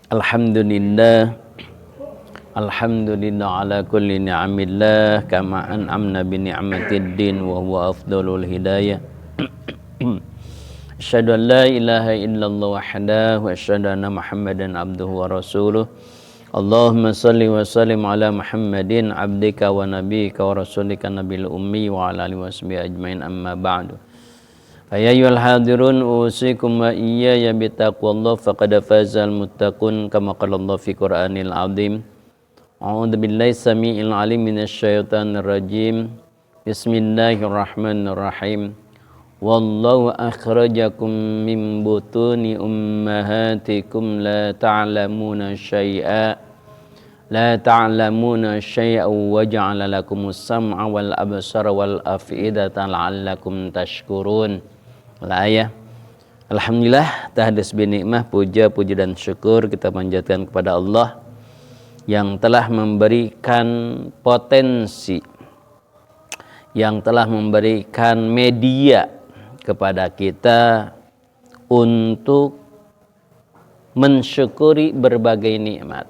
Alhamdulillah, alhamdulillah ala kulli ni'amillah kama an'amna bi ni'matid din wa huwa afdalul hidayah. Asyhadu an la ilaha illallah wahdahu wa asyhadu anna Muhammadan abduhu wa rasuluh. Allahumma salli wa sallim ala Muhammadin abdika wa nabiyyika wa rasulika nabil ummi wa ala alihi washabihi ajmain, amma ba'du. Ya ayyuhal hadirun usikum wa iyaya bittaqwallah faqad fazal muttaqun kama qala Allah fi Qur'anil azim. A'udzu billahi samii'il 'alim minasyaitonir rajim. Bismillahirrahmanirrahim. Wallahu akhrajakum min butuni ummahatikum la ta'lamuna syai'a wa ja'ala lakumus sam'a wal absara wal af'idata la'allakum tashkurun. Ayah. Alhamdulillah, tahadus binikmah, puja dan syukur kita panjatkan kepada Allah yang telah memberikan potensi, yang telah memberikan media kepada kita untuk mensyukuri berbagai nikmat.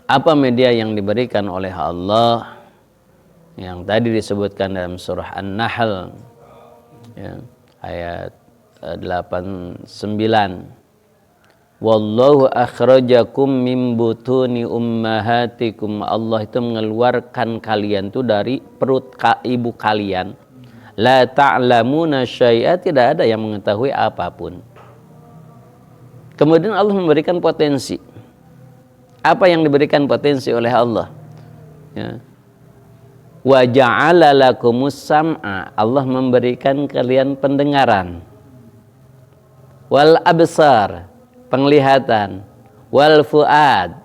Apa media yang diberikan oleh Allah yang tadi disebutkan dalam surah An-Nahl ya, ayat 89. Wallahu akhrajakum min butuni ummahatikum. Allah itu mengeluarkan kalian itu dari perut ibu kalian. La ta'lamuna syai'a, tidak ada yang mengetahui apapun. Kemudian Allah memberikan potensi. Apa yang diberikan potensi oleh Allah? Ya. Wa ja'ala lakumus sam'a, Allah memberikan kalian pendengaran, wal absar, penglihatan, wal fuad,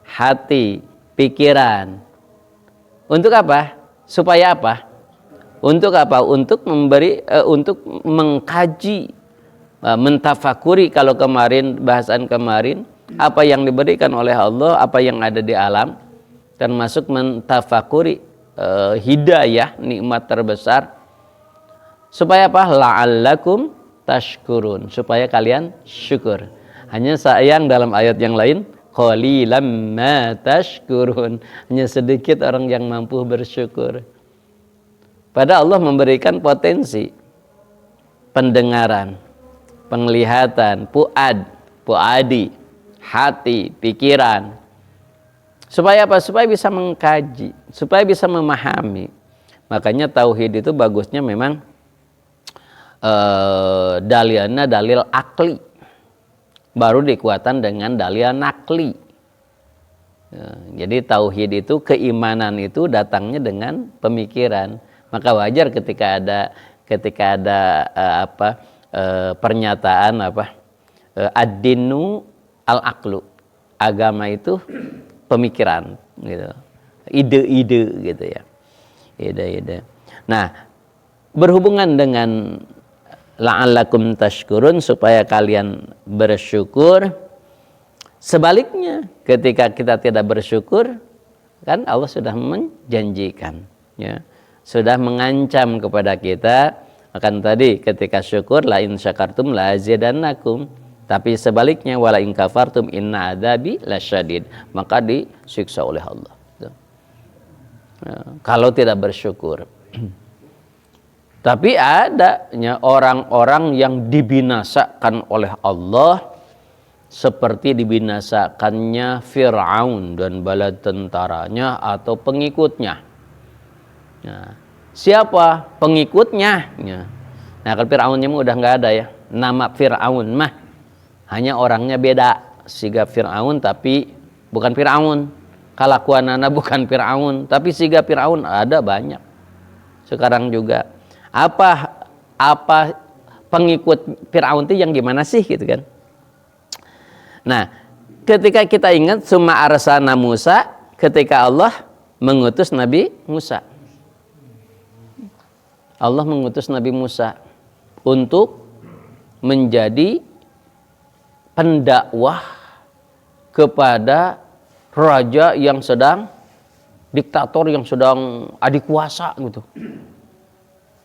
hati, pikiran. Untuk apa? Supaya apa? Untuk apa? Untuk untuk mengkaji, mentafakuri, kalau bahasan kemarin, apa yang diberikan oleh Allah, apa yang ada di alam, termasuk mentafakuri hidayah, nikmat terbesar. Supaya apa? La'allakum tashkurun, supaya kalian syukur. Hanya sayang dalam ayat yang lain, qalilam ma tashkurun, hanya sedikit orang yang mampu bersyukur. Padahal Allah memberikan potensi pendengaran, penglihatan, puadi, hati, pikiran. Supaya apa? Supaya bisa mengkaji, supaya bisa memahami. Makanya tauhid itu bagusnya memang dalilnya dalil akli, baru dikuatan dengan dalil nakli. Jadi tauhid itu, keimanan itu datangnya dengan pemikiran. Maka wajar ketika ada pernyataan ad-dinu al-aqlu, agama itu pemikiran gitu, ide-ide gitu ya, ide-ide. Nah, berhubungan dengan la'allakum tashkurun, supaya kalian bersyukur. Sebaliknya, ketika kita tidak bersyukur, kan Allah sudah menjanjikan, ya, sudah mengancam kepada kita. Akan tadi ketika syukur, la in syakartum la azidannakum. Tapi sebaliknya, wala in kafartum inna adzabi lasyadid, maka disiksa oleh Allah. Kalau tidak bersyukur. Tapi adanya orang-orang yang dibinasakan oleh Allah, seperti dibinasakannya Fir'aun dan bala tentaranya atau pengikutnya. Nah, siapa pengikutnya? Nah, kalau Fir'aunnya udah nggak ada ya. Nama Fir'aun mah hanya orangnya beda, siga Fir'aun tapi bukan Fir'aun, kalakuanana bukan Fir'aun, tapi siga Fir'aun ada banyak sekarang juga. Apa pengikut Fir'aun itu yang gimana sih gitu kan? Nah, ketika kita ingat summa arsana Musa, ketika Allah mengutus Nabi Musa, Allah mengutus Nabi Musa untuk menjadi pendakwah kepada raja yang sedang, diktator yang sedang adikuasa gitu,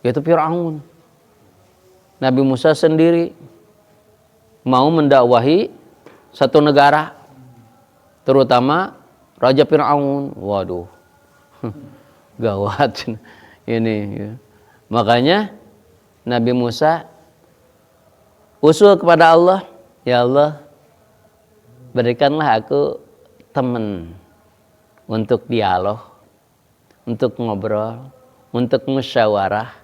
yaitu Fir'aun. Nabi Musa sendiri mau mendakwahi satu negara, terutama Raja Fir'aun. Waduh, gawat ini ya. Makanya Nabi Musa usul kepada Allah, ya Allah, berikanlah aku teman untuk dialog, untuk ngobrol, untuk musyawarah,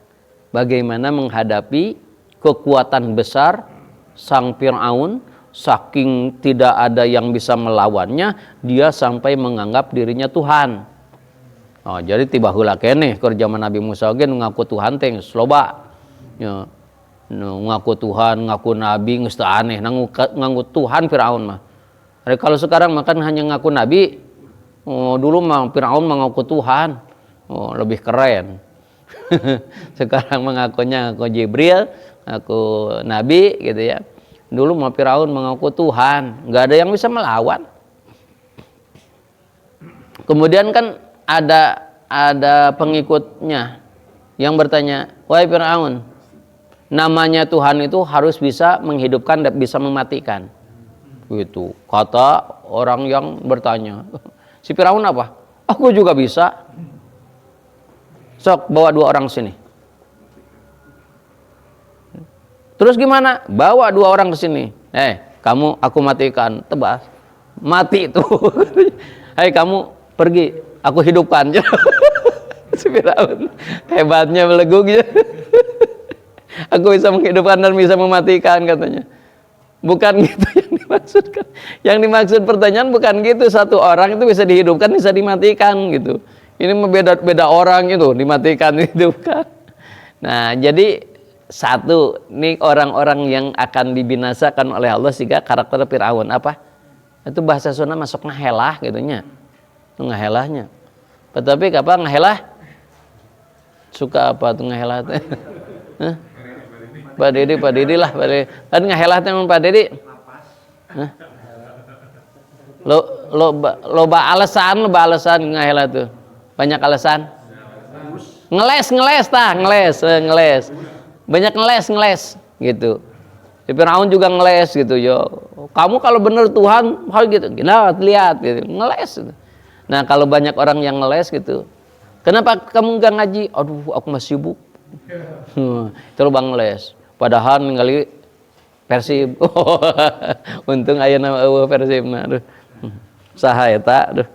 bagaimana menghadapi kekuatan besar sang Fir'aun. Saking tidak ada yang bisa melawannya, dia sampai menganggap dirinya Tuhan. Oh, jadi tiba heula keneh keur zaman Nabi Musa ge ngaku Tuhan teh geus loba. Ya, ngaku Tuhan, ngaku nabi geus teu aneh, ngaku Tuhan Firaun mah. Kalau sekarang makan hanya ngaku nabi, oh, dulu mah Firaun mengaku Tuhan. Oh, lebih keren. Sekarang mengakunya ngaku Jibril, ngaku nabi gitu ya. Dulu mah Firaun mengaku Tuhan, nggak ada yang bisa melawan. Kemudian kan ada pengikutnya yang bertanya, wahai Firaun, namanya Tuhan itu harus bisa menghidupkan dan bisa mematikan. Gitu kata orang yang bertanya. Si Firaun apa? Aku juga bisa. Sok bawa 2 orang sini. Terus gimana? Bawa 2 orang ke sini. Kamu aku matikan, tebas. Mati itu. Hei kamu pergi, aku hidupkan. Si Firaun hebatnya melegu gitu. Aku bisa menghidupkan dan bisa mematikan katanya. Bukan gitu yang dimaksudkan. Yang dimaksud pertanyaan bukan gitu. Satu orang itu bisa dihidupkan, bisa dimatikan gitu. Ini beda orang itu, dimatikan, dihidupkan. Nah, jadi satu, nih orang-orang yang akan dibinasakan oleh Allah sehingga karakter Fir'aun apa? Itu bahasa Sunda masuk ngahelah gitunya. Itu ngahelahnya. Tetapi kapan ngahelah? Suka apa tuh ngahelah teh? Pak Didi lah, Pak Didi. Kan ngahelah teh Pak Didi. Loba alasan ngahelah tuh. Banyak alasan. Ngeles. Banyak ngeles gitu. Firaun juga ngeles gitu yo. Kamu kalau benar Tuhan hal gitu. Nah, lihat gitu. Ngeles gitu. Nah, kalau banyak orang yang ngeles gitu. Kenapa kamu enggak ngaji? Aduh, aku masih sibuk. Terus bang ngeles. Padahal ningali Persib. Untung aya nama eueuh Persib mah. Aduh. Saha eta? Aduh.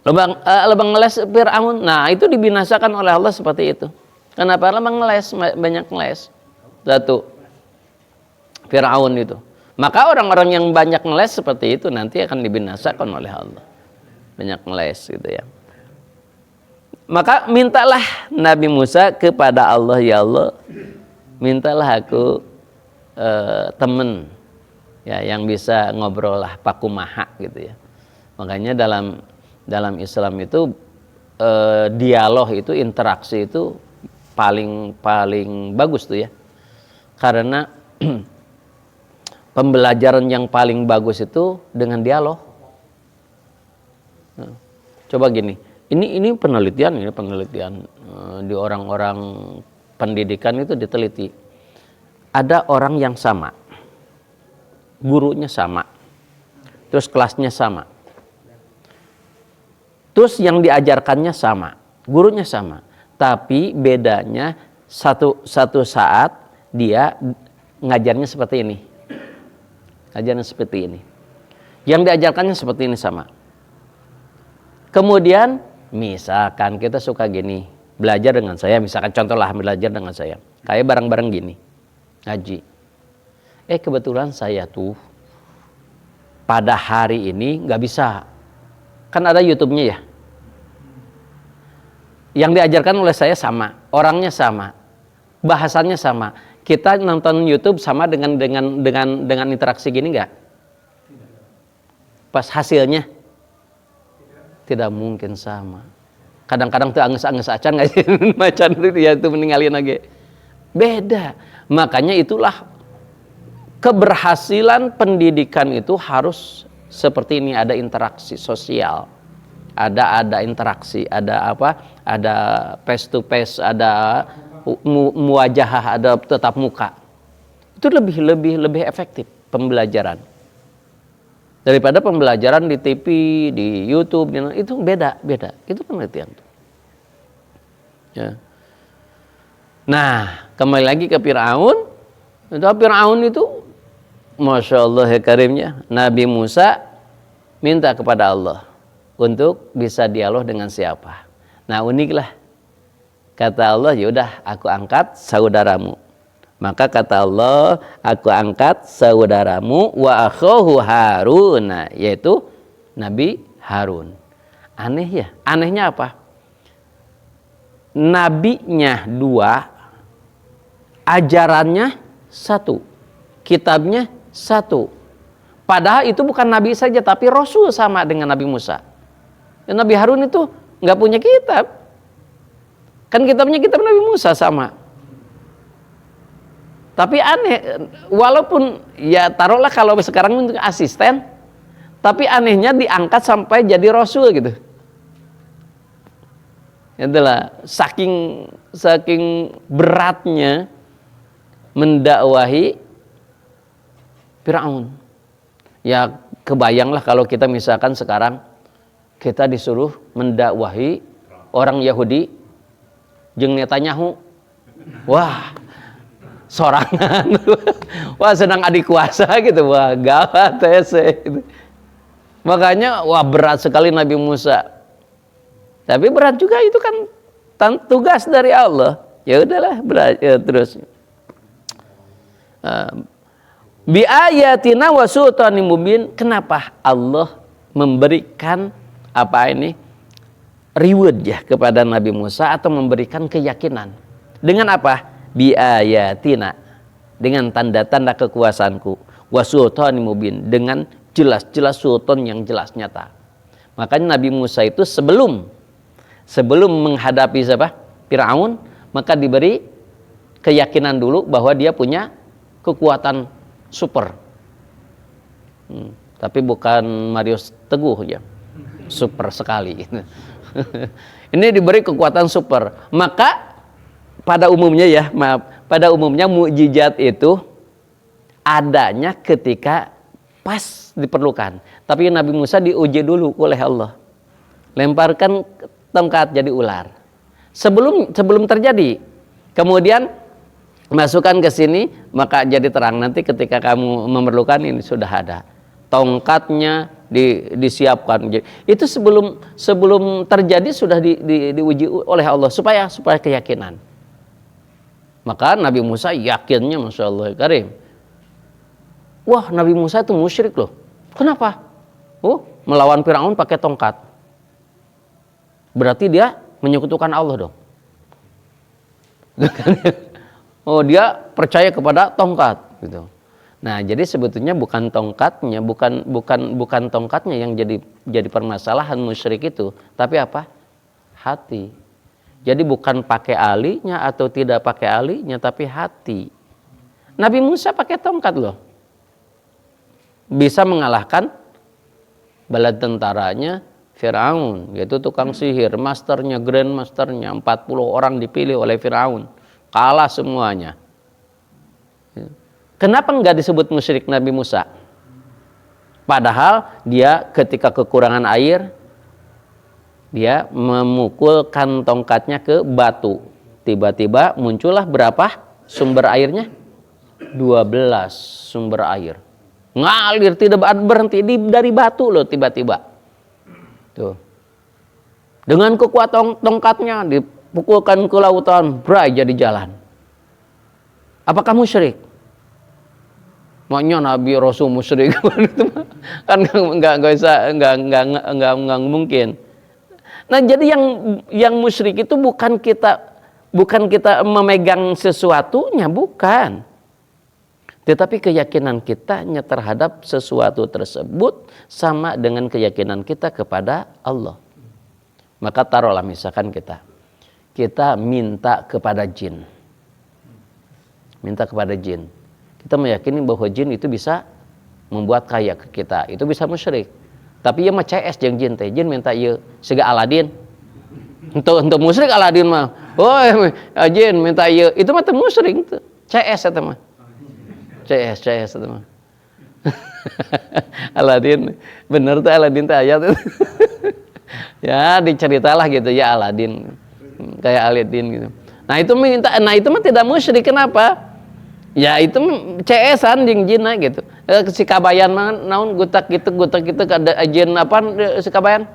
Lebang ngeles Firaun. Nah, itu dibinasakan oleh Allah seperti itu. Kenapa lebang ngeles, banyak ngeles? Satu, Firaun itu. Maka orang-orang yang banyak ngeles seperti itu nanti akan dibinasakan oleh Allah. Banyak ngeles gitu ya. Maka mintalah Nabi Musa kepada Allah, ya Allah, mintalah aku teman ya yang bisa ngobrol lah pakumaha gitu ya. Makanya dalam Islam itu dialog itu, interaksi itu paling bagus tuh ya. Karena pembelajaran yang paling bagus itu dengan dialog. Nah, coba gini, ini penelitian di orang-orang pendidikan itu diteliti. Ada orang yang sama, gurunya sama, terus kelasnya sama, terus yang diajarkannya sama, gurunya sama. Tapi bedanya satu saat dia ngajarnya seperti ini. Ngajarnya seperti ini. Yang diajarkannya seperti ini sama. Kemudian misalkan kita suka gini, belajar dengan saya, misalkan contohlah belajar dengan saya. Kayak bareng-bareng gini. Ngaji. Kebetulan saya tuh pada hari ini nggak bisa. Kan ada YouTube-nya ya. Yang diajarkan oleh saya sama, orangnya sama, bahasannya sama. Kita nonton YouTube sama dengan interaksi gini nggak? Pas hasilnya tidak mungkin sama. Kadang-kadang tuh anges-anges acan nggak sih? Macan itu ya itu meninggalin lagi. Beda. Makanya itulah keberhasilan pendidikan itu harus seperti ini, ada interaksi sosial. Ada interaksi, ada apa? Ada face to face, ada muwajahah, ada tetap muka. Itu lebih efektif. pembelajaran. Daripada pembelajaran di TV, di YouTube, itu beda. Itu penelitian. Ya. Nah, kembali lagi ke Fir'aun. Fir'aun itu, Masya Allah ya karimnya, Nabi Musa minta kepada Allah untuk bisa dialog dengan siapa. Nah, uniklah. Kata Allah, yaudah aku angkat saudaramu. Maka kata Allah, aku angkat saudaramu wa akhahu Harun, yaitu Nabi Harun. Aneh ya? Anehnya apa? Nabinya 2, ajarannya 1, kitabnya 1. Padahal itu bukan nabi saja, tapi rasul sama dengan Nabi Musa. Dan Nabi Harun itu nggak punya kitab. Kan kitabnya kitab Nabi Musa sama. Tapi aneh, walaupun ya taruhlah kalau sekarang untuk asisten, tapi anehnya diangkat sampai jadi rasul gitu. Itulah saking beratnya mendakwahi Fir'aun. Ya kebayanglah kalau kita misalkan sekarang kita disuruh mendakwahi orang Yahudi jeung Netanyahu. Wah, sorangan. Wah, senang adik kuasa gitu. Wah, gawat gitu. Makanya wah berat sekali Nabi Musa. Tapi berat juga itu kan tugas dari Allah. Ya udahlah, berat ya, terus. Bi ayatina wa sultanin mubin. Kenapa Allah memberikan reward ya kepada Nabi Musa atau memberikan keyakinan? Dengan apa? Bi ayatina, dengan tanda-tanda kekuasaanku, wa sultanin mubin, dengan jelas-jelas sultan yang jelas nyata. Makanya Nabi Musa itu sebelum menghadapi Fir'aun, maka diberi keyakinan dulu bahwa dia punya kekuatan super. Tapi bukan Mario Teguh ya, super sekali. Ini diberi kekuatan super. Maka pada umumnya mukjizat itu adanya ketika pas diperlukan. Tapi Nabi Musa diuji dulu oleh Allah. Lemparkan tongkat jadi ular. Sebelum terjadi. Kemudian masukkan ke sini, maka jadi terang. Nanti ketika kamu memerlukan ini sudah ada. Tongkatnya disiapkan. Itu sebelum terjadi sudah diuji oleh Allah supaya keyakinan. Maka Nabi Musa yakinnya, Masya Allah karim. Wah, Nabi Musa itu musyrik loh. Kenapa? Melawan Fir'aun pakai tongkat. Berarti dia menyekutukan Allah dong. Dia percaya kepada tongkat gitu. Nah, jadi sebetulnya bukan tongkatnya, bukan tongkatnya yang jadi permasalahan musyrik itu, tapi apa? Hati. Jadi bukan pakai alinya atau tidak pakai alinya, tapi hati. Nabi Musa pakai tongkat loh. Bisa mengalahkan bala tentaranya Fir'aun, yaitu tukang sihir, masternya, grandmasternya, 40 orang dipilih oleh Fir'aun. Kalah semuanya. Kenapa enggak disebut musyrik Nabi Musa? Padahal dia ketika kekurangan air, dia memukulkan tongkatnya ke batu. Tiba-tiba muncullah berapa sumber airnya? 12 sumber air. Ngalir tidak berhenti dari batu loh tiba-tiba. Tuh. Dengan kekuatan tongkatnya dipukulkan ke lautan, berai jadi jalan. Apakah musyrik? Maknya Nabi Rasul musyrik kan nggak mungkin. Nah, jadi yang musyrik itu bukan kita memegang sesuatunya, bukan. Tetapi keyakinan kitanya terhadap sesuatu tersebut sama dengan keyakinan kita kepada Allah. Maka taruhlah misalkan kita minta kepada jin. Minta kepada jin. Kita meyakini bahwa jin itu bisa membuat kaya ke kita. Itu bisa musyrik. Tapi ya mah CS jeung jin teh. Jin minta ieu siga Aladin. Untuk musyrik Aladin mah. Jin minta ieu. Itu mah teu musyrik teu. CS eta mah. CS eta mah. Aladin, bener tuh Aladin tuh ayat itu. Ya diceritalah gitu ya Aladin, kayak Aladin gitu. Nah itu mah tidak musyrik. Kenapa? Ya itu CS-an jeung jinna gitu. Si kabayan mah naon gutak gitu ada jin apa si kabayan?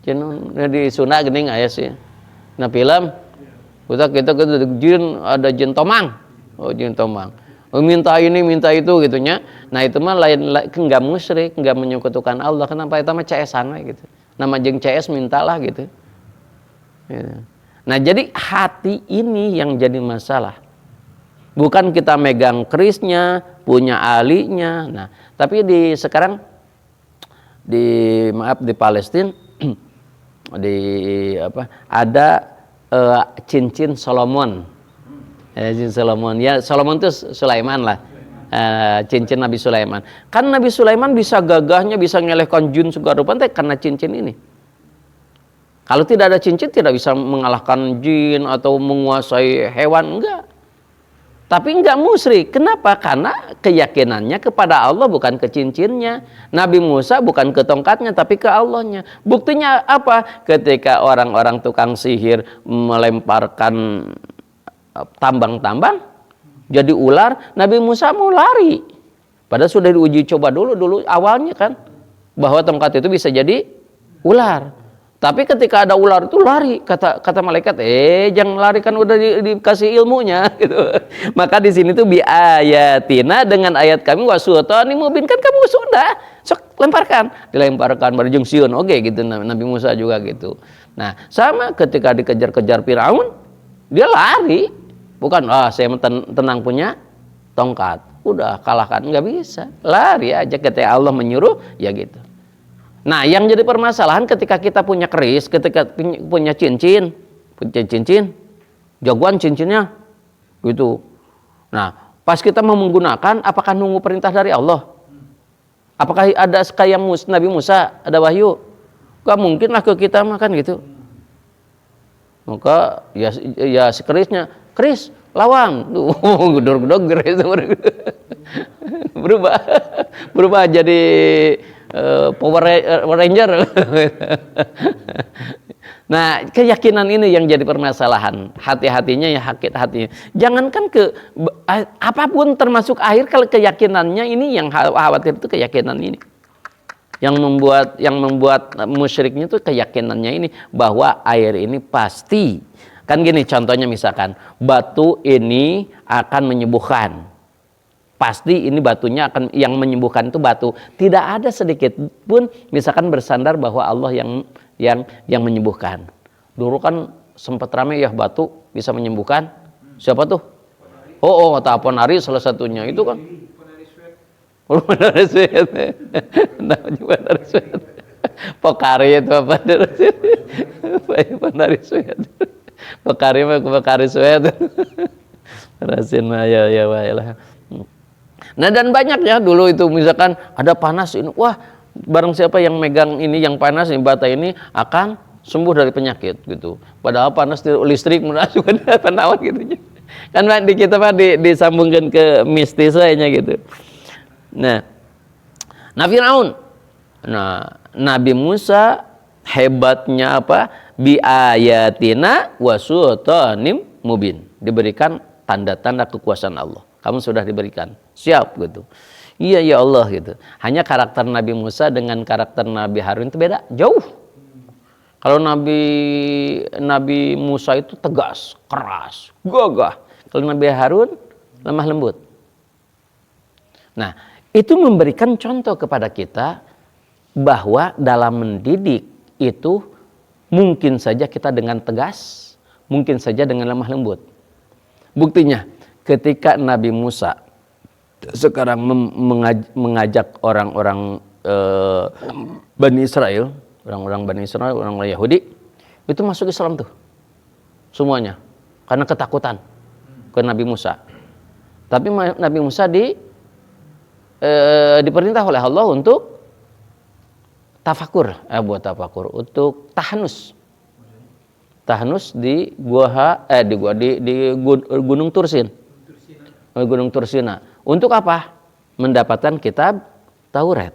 Jin di Sunda geuning aya sih. Nah film gutak gitu jin ada jin tomang. Oh jin tomang. Minta ini minta itu gitunya. Nah itu mah lain enggak musyrik, enggak menyekutukan Allah. Kenapa itu mah CS-an gitu. Nama jeung CS mintalah gitu. Nah jadi hati ini yang jadi masalah. Bukan kita megang kerisnya, punya alinya. Nah, tapi sekarang di Palestina ada cincin Solomon. Cincin Solomon. Ya, Solomon itu Sulaiman lah. Cincin Nabi Sulaiman. Kan Nabi Sulaiman bisa gagahnya, bisa ngelehkan jin segala rupa karena cincin ini. Kalau tidak ada cincin tidak bisa mengalahkan jin atau menguasai hewan, enggak. Tapi enggak musyrik. Kenapa? Karena keyakinannya kepada Allah bukan ke cincinnya. Nabi Musa bukan ke tongkatnya tapi ke Allahnya. Buktinya apa? Ketika orang-orang tukang sihir melemparkan tambang-tambang jadi ular, Nabi Musa mau lari. Padahal sudah diuji coba dulu awalnya kan bahwa tongkat itu bisa jadi ular. Tapi ketika ada ular itu lari, kata malaikat, jangan lari kan udah dikasih ilmunya gitu. Maka di sini tuh bi ayatina dengan ayat kami wasultani mubin kan kamu sudah sok lemparkan, dilemparkan berjung siun. Oke gitu Nabi Musa juga gitu. Nah, sama ketika dikejar-kejar Firaun, dia lari. Bukan saya tenang punya tongkat. Udah kalahkan, nggak bisa. Lari aja ketika Allah menyuruh ya gitu. Nah, yang jadi permasalahan ketika kita punya keris, ketika punya cincin, jagoan cincinnya, gitu. Nah, pas kita mau menggunakan, apakah nunggu perintah dari Allah? Apakah ada kayak Nabi Musa, ada wahyu? Gak mungkin lah ke kita makan gitu. Maka ya si kerisnya, keris lawan, gedor-gedor keris berubah jadi Power Ranger. Nah, keyakinan ini yang jadi permasalahan. Hati-hatinya ya hatinya. Jangankan apapun termasuk air, kalau keyakinannya ini yang khawatir itu keyakinan ini. Yang membuat musyriknya itu keyakinannya ini bahwa air ini pasti. Kan gini contohnya misalkan batu ini akan menyembuhkan. Pasti ini batunya akan yang menyembuhkan itu batu. Tidak ada sedikit pun misalkan bersandar bahwa Allah yang menyembuhkan. Dulu kan sempat ramai ya batu bisa menyembuhkan. Siapa tuh? Oh, Ponari salah satunya itu kan. Ponari Sweat. Ponari Sweat. Pokari itu apa? Ponari Sweat. Pokari Sweat. Rasin mah ya lah. Nah dan banyak ya dulu itu misalkan ada panas ini, wah barang siapa yang megang ini yang panas ini bata ini akan sembuh dari penyakit gitu. Padahal panas listrik menasukan penawat gitu. Kan di kita Pak disambungkan ke mistis aja gitu. Nah Firaun, Nabi Musa hebatnya apa? Bi ayatina wasultanim mubin, diberikan tanda-tanda kekuasaan Allah. Kamu sudah diberikan, siap gitu. Iya ya Allah gitu. Hanya karakter Nabi Musa dengan karakter Nabi Harun itu beda, jauh. Kalau Nabi Musa itu tegas, keras, gagah. Kalau Nabi Harun lemah lembut. Nah, itu memberikan contoh kepada kita bahwa dalam mendidik itu mungkin saja kita dengan tegas, mungkin saja dengan lemah lembut. Buktinya ketika Nabi Musa sekarang mengajak orang-orang Bani Israel, orang Yahudi, itu masuk Islam tuh semuanya karena ketakutan ke Nabi Musa. Tapi Nabi Musa diperintah oleh Allah untuk tafakur, untuk tahanus di Gunung Tursin. Gunung Tursina. Untuk apa? mendapatkan kitab Taurat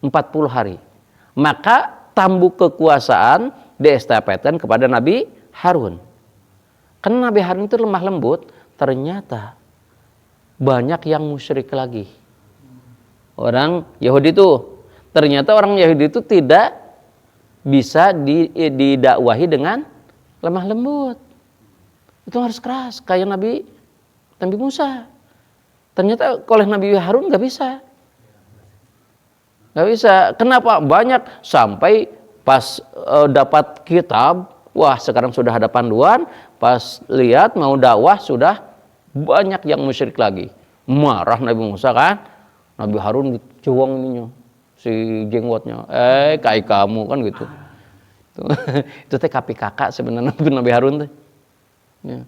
40 hari. Maka tambuk kekuasaan diestafetkan kepada Nabi Harun. Karena Nabi Harun itu lemah lembut, ternyata banyak yang musyrik lagi. Orang Yahudi itu, ternyata orang Yahudi itu tidak bisa didakwahi dengan lemah lembut. Itu harus keras, kayak Nabi Musa. Ternyata oleh Nabi Harun nggak bisa. Nggak bisa. Kenapa? Banyak sampai pas dapat kitab, wah sekarang sudah ada panduan, pas lihat mau dakwah sudah banyak yang musyrik lagi. Marah Nabi Musa kan, Nabi Harun dicuwang ininya, si jenggotnya, kayak kamu kan gitu. Itu teh kapi kakak sebenarnya Nabi Harun teh. Ya.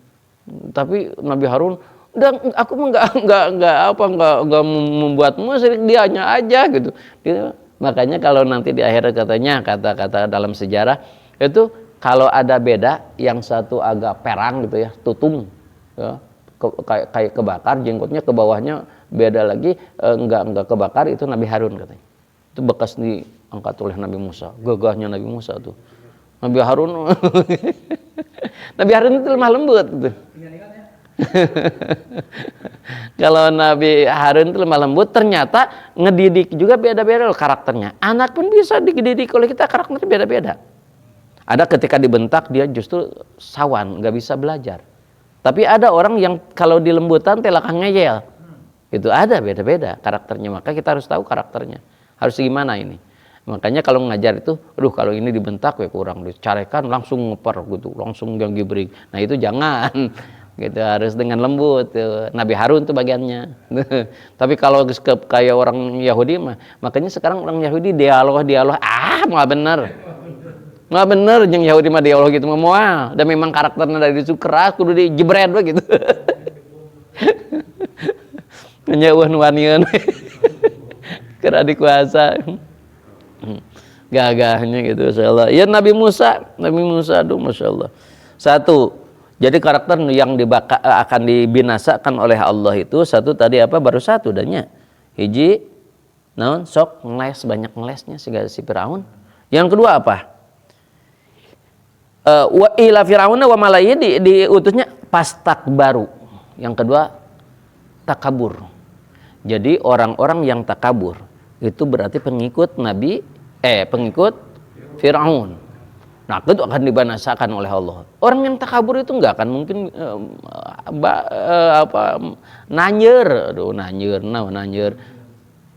Tapi Nabi Harun, dan aku nggak membuatmu musyrik, dianya aja gitu. Makanya kalau nanti di akhirat katanya kata-kata dalam sejarah itu kalau ada beda, yang satu agak perang gitu ya, tutung, ya, kayak kebakar jenggotnya, ke bawahnya beda lagi, enggak kebakar, itu Nabi Harun katanya. Itu bekas diangkat oleh Nabi Musa, gagahnya Nabi Musa tuh. Nabi Harun, Nabi Harun itu lemah lembut gitu. Kalau Nabi Harun itu lemah lembut, ternyata ngedidik juga beda-beda loh karakternya. Anak pun bisa dididik oleh kita, karakternya beda-beda. Ada ketika dibentak dia justru sawan, nggak bisa belajar. Tapi ada orang yang kalau dilembutan telakang ngeyel. Itu ada beda-beda karakternya. Maka kita harus tahu karakternya. Harus gimana ini. Makanya kalau ngajar itu, kalau ini dibentak ya kurang, dicarekan langsung ngeper gitu, langsung yang gibring. Nah itu jangan. Gitu, harus dengan lembut tuh. Nabi Harun tuh bagiannya. Tapi kalau kayak orang Yahudi mah, makanya sekarang orang Yahudi dialog malah bener jeung Yahudi mah dialog gitu mah moal. Dan memang karakternya dari itu keras, kudu dijebret gitu. Nya eueuh nu wanieun. Kera dikuasa. Gagahnya gitu masyaallah. Ya Nabi Musa aduh masyaallah. Satu, jadi karakter yang akan dibinasakan oleh Allah itu satu tadi apa? Baru satu dannya. Hiji naon sok ngeles, banyak ngelesnya si Firaun. Yang kedua apa? Wa ila Firaun wa malaihi diutusnya pastakbaru. Yang kedua takabur. Jadi orang-orang yang takabur itu berarti pengikut Firaun. Nah, itu akan dibinasakan oleh Allah. Orang yang takabur itu nggak akan mungkin nanyer,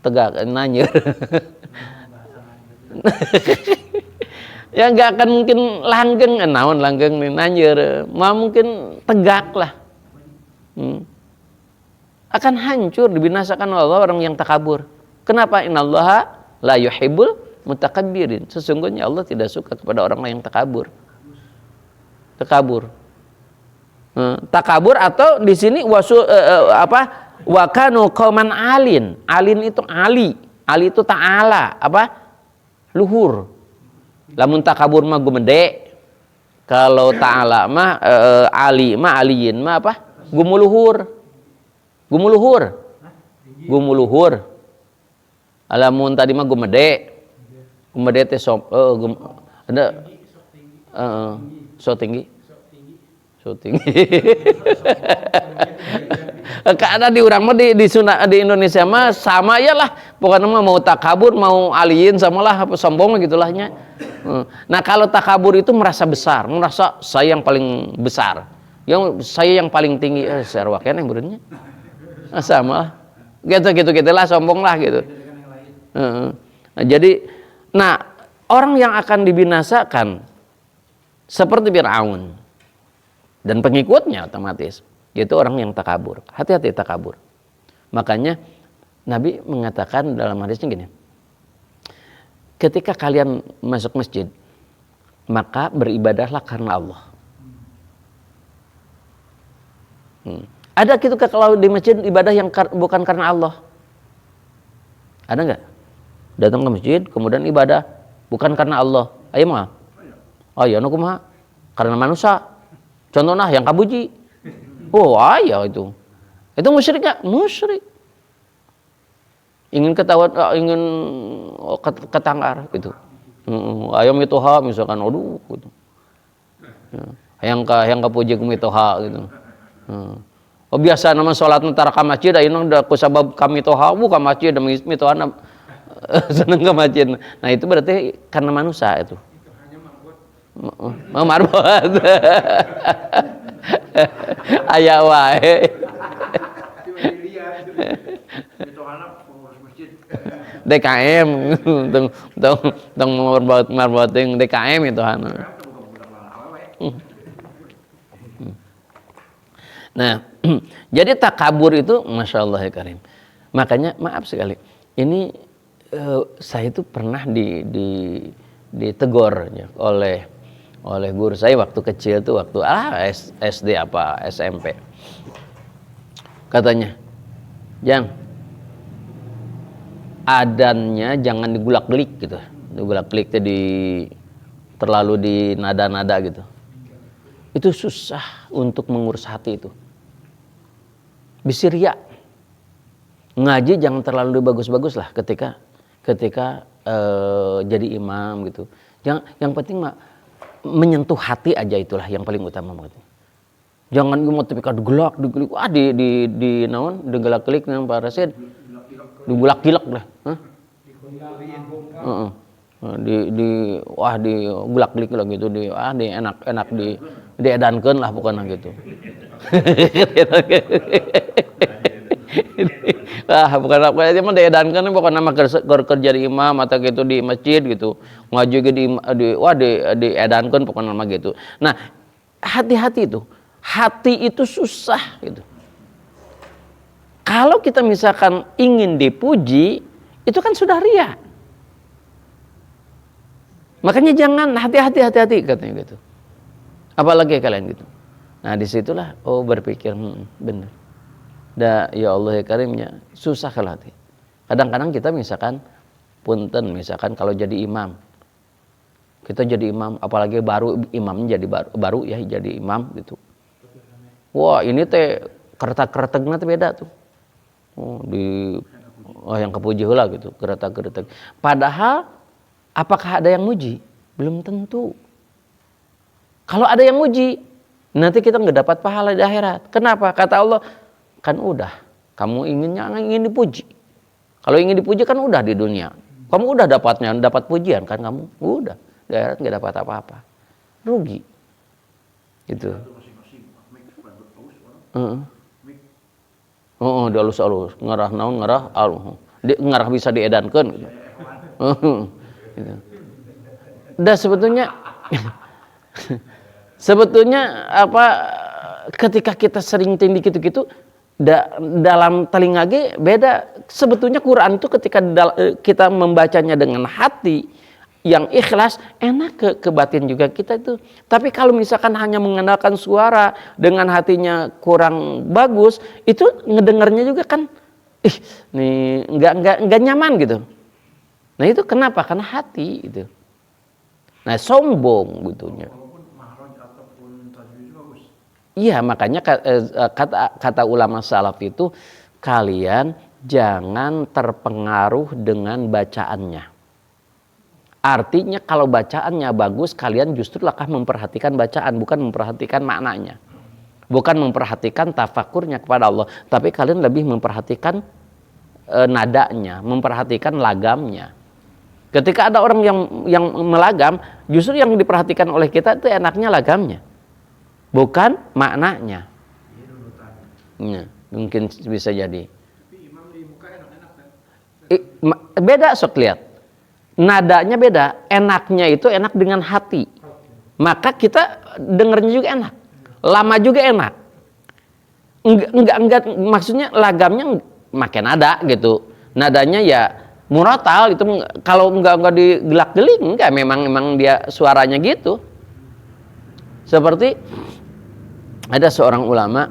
tegak nanyer. Ya nggak akan mungkin langgeng, langgeng nih nanyer, mungkin tegak lah. Akan hancur, dibinasakan oleh Allah orang yang takabur. Kenapa? Innallaha la yuhibbul mutakabbirin. Sesungguhnya Allah tidak suka kepada orang yang takabur. Takabur atau di sini wa kanu qauman alin. Alin itu ali. Ali itu ta'ala, luhur. Lamun takabur mah gumede. Kalau ta'ala mah ali mah aliyin mah gumuluhur. Alamun tadi mah gumede teh ada so tinggi. Karena di urang mah di Indonesia mah sama ya lah, pokoknya mah mau takabur mau aliin samalah sombong gitulahnya. Nah kalau takabur itu merasa besar, merasa saya yang paling besar, saya yang paling tinggi, sarwakeun yang beureunya. Sama gitulah sombong lah gitu. Jadi orang yang akan dibinasakan seperti Firaun dan pengikutnya otomatis yaitu orang yang takabur. Hati-hati takabur. Makanya Nabi mengatakan dalam hadisnya gini, ketika kalian masuk masjid maka beribadahlah karena Allah. Ada gitu kalau di masjid ibadah yang bukan karena Allah? Ada nggak? Datang ke masjid kemudian ibadah bukan karena Allah. Ayo mah. Oh ya kumaha? Karena manusia. Contohnya yang kabuji. Oh ayo itu. Itu musyrik enggak? Musyrik. ingin ketahuan, ingin ketangkar gitu. Ayam mitoha misalkan, aduh gitu. Yang kapuji ku mitoha gitu. Oh biasa nama sholat ntar ka masjid ayeuna da kusabab ka mitoha ka masjid demi mitohana seneng ke masjid. Nah itu berarti karena manusia itu. Marbot. Aya wae. DKM tong marboting DKM itu Nah, jadi takabur itu Masya Allah ya Karim. Makanya maaf sekali, ini saya itu pernah ditegur ya, oleh guru saya waktu kecil tuh, waktu SD apa SMP. Katanya, Jang, adannya jangan digulak-gelik gitu. Digulak-gelik terlalu di nada-nada gitu. Itu susah untuk mengurus hati itu. Bisiria. Ngaji jangan terlalu bagus-bagus lah ketika jadi imam gitu. Yang penting mah menyentuh hati aja, itulah yang paling utama. Jangan mau tapi gelak digelik, di naon digelak-gelik nang para rasid. Digulak-gilak lah. Di gulak-gelik lah gitu, enak diedankeun lah pokoknya gitu. Bukan apa aja mah diedankeun pokoknya mah kerja di imam atau gitu di masjid gitu. Ngaji diedankeun pokoknya mah gitu. Nah, hati-hati itu. Hati itu susah gitu. Kalau kita misalkan ingin dipuji, itu kan sudah ria. Makanya jangan, hati-hati katanya gitu. Apalagi kalian gitu. Nah disitulah berpikir benar. Ya Allah ya Karimnya, susah kalau hati. Kadang-kadang kita misalkan kalau jadi imam, kita jadi imam, apalagi baru imamnya jadi baru ya jadi imam gitu. Wah ini teh keretak-keretaknya teh beda tuh. Yang kepuji heula gitu, keretak-keretak. Padahal apakah ada yang muji? Belum tentu. Kalau ada yang muji, nanti kita nggak dapat pahala di akhirat. Kenapa? Kata Allah, kan udah. Kamu ingin dipuji. Kalau ingin dipuji kan udah di dunia. Kamu udah dapat pujian kan kamu. Udah. Di akhirat nggak dapat apa-apa. Rugi. Gitu. Dialus-alus. Ngarah bisa diedankeun gitu. Gitu. Dan sebetulnya apa, ketika kita sering tinggi gitu-gitu dalam telinga beda. Sebetulnya Quran itu ketika kita membacanya dengan hati yang ikhlas, enak ke batin juga kita itu. Tapi kalau misalkan hanya mengandalkan suara dengan hatinya kurang bagus, itu ngedengarnya juga kan nih nggak nyaman gitu. Nah itu kenapa? Karena hati itu. Nah sombong gitunya. Iya, makanya kata ulama salaf itu, kalian jangan terpengaruh dengan bacaannya. Artinya kalau bacaannya bagus, kalian justru akan memperhatikan bacaan, bukan memperhatikan maknanya. Bukan memperhatikan tafakurnya kepada Allah, tapi kalian lebih memperhatikan nadanya, memperhatikan lagamnya. Ketika ada orang yang melagam, justru yang diperhatikan oleh kita itu enaknya lagamnya, bukan maknanya. Ya, mungkin bisa jadi. Beda sok lihat. Nadanya beda. Enaknya itu enak dengan hati. Maka kita dengernya juga enak. Lama juga enak. Enggak maksudnya lagamnya makin nada gitu. Nadanya ya murotal itu, kalau enggak digelak-gelik, enggak, memang dia suaranya gitu. Seperti ada seorang ulama,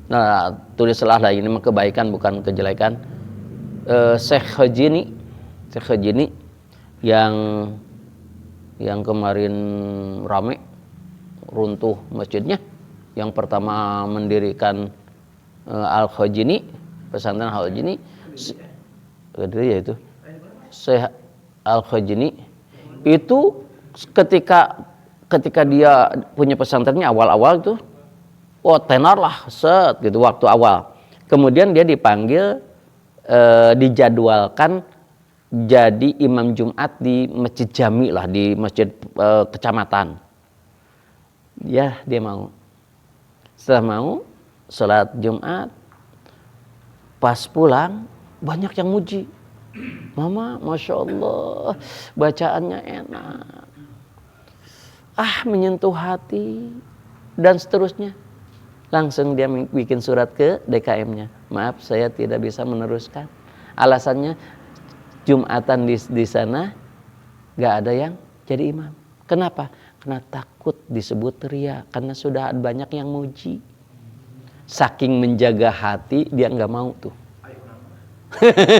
nah tulislah lah, ini mah kebaikan bukan kejelekan, Syekh Khajini yang kemarin rame runtuh masjidnya, yang pertama mendirikan Al-Khajini, pesantren Al-Khajini. Ya itu Syekh Al-Khajni itu ketika dia punya pesantrennya awal-awal tuh, oh tenar lah set gitu waktu awal. Kemudian dia dipanggil, dijadwalkan jadi imam Jumat di Masjid Jami lah, di masjid kecamatan. Ya dia mau. Setelah mau sholat Jumat, pas pulang banyak yang muji. Mama, Masya Allah, bacaannya enak. Menyentuh hati. Dan seterusnya. Langsung dia bikin surat ke DKM-nya. Maaf, saya tidak bisa meneruskan. Alasannya, Jumatan di sana gak ada yang jadi imam. Kenapa? Karena takut disebut ria. Karena sudah banyak yang muji. Saking menjaga hati, dia gak mau tuh.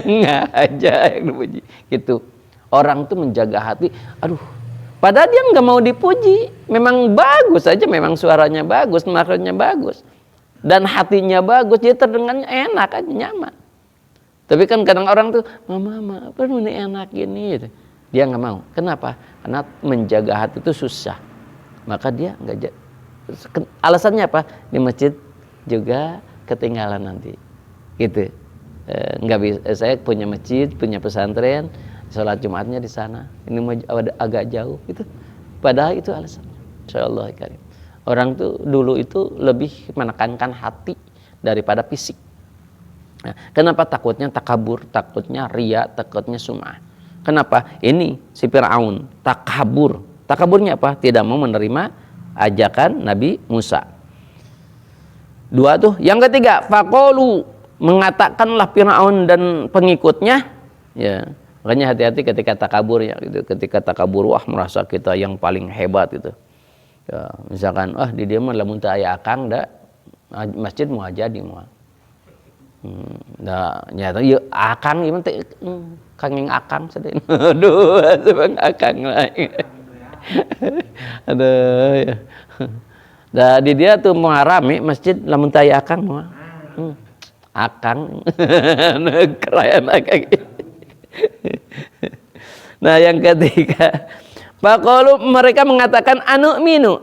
Nggak aja yang dipuji gitu. Orang tuh menjaga hati, padahal dia nggak mau dipuji, memang bagus aja, memang suaranya bagus, makronya bagus dan hatinya bagus, jadi terdengarnya enak aja, nyaman. Tapi kan kadang orang tuh, mama apa ini enak gini gitu. Dia nggak mau. Kenapa? Karena menjaga hati itu susah, maka dia nggak. Alasannya apa? Di masjid juga ketinggalan nanti gitu. Nggak bisa, saya punya masjid, punya pesantren, sholat Jumatnya di sana. Ini agak jauh gitu. Padahal itu alasan. Insyaallah karim. Orang tuh dulu itu lebih menekankan hati daripada fisik. Nah, kenapa takutnya takabur, takutnya ria, takutnya sum'ah? Kenapa? Ini si Fir'aun takabur. Takaburnya apa? Tidak mau menerima ajakan Nabi Musa. Dua tuh. Yang ketiga, faqalu, mengatakanlah Fir'aun dan pengikutnya, ya makanya hati-hati ketika takabur ya gitu. Ketika takabur, wah merasa kita yang paling hebat gitu. Ya, misalkan di dia mah lamun teu aya akang da masjid mau jadi moal. Da nyata ieu akang ieu teh kanging akang saden. Aduh, sebang akang lain. Aduh ya. Da di dia tuh mau rame masjid lamun teu aya akang moal. Akang keren akang. Nah yang ketiga, faqalu, mereka mengatakan anu'minu,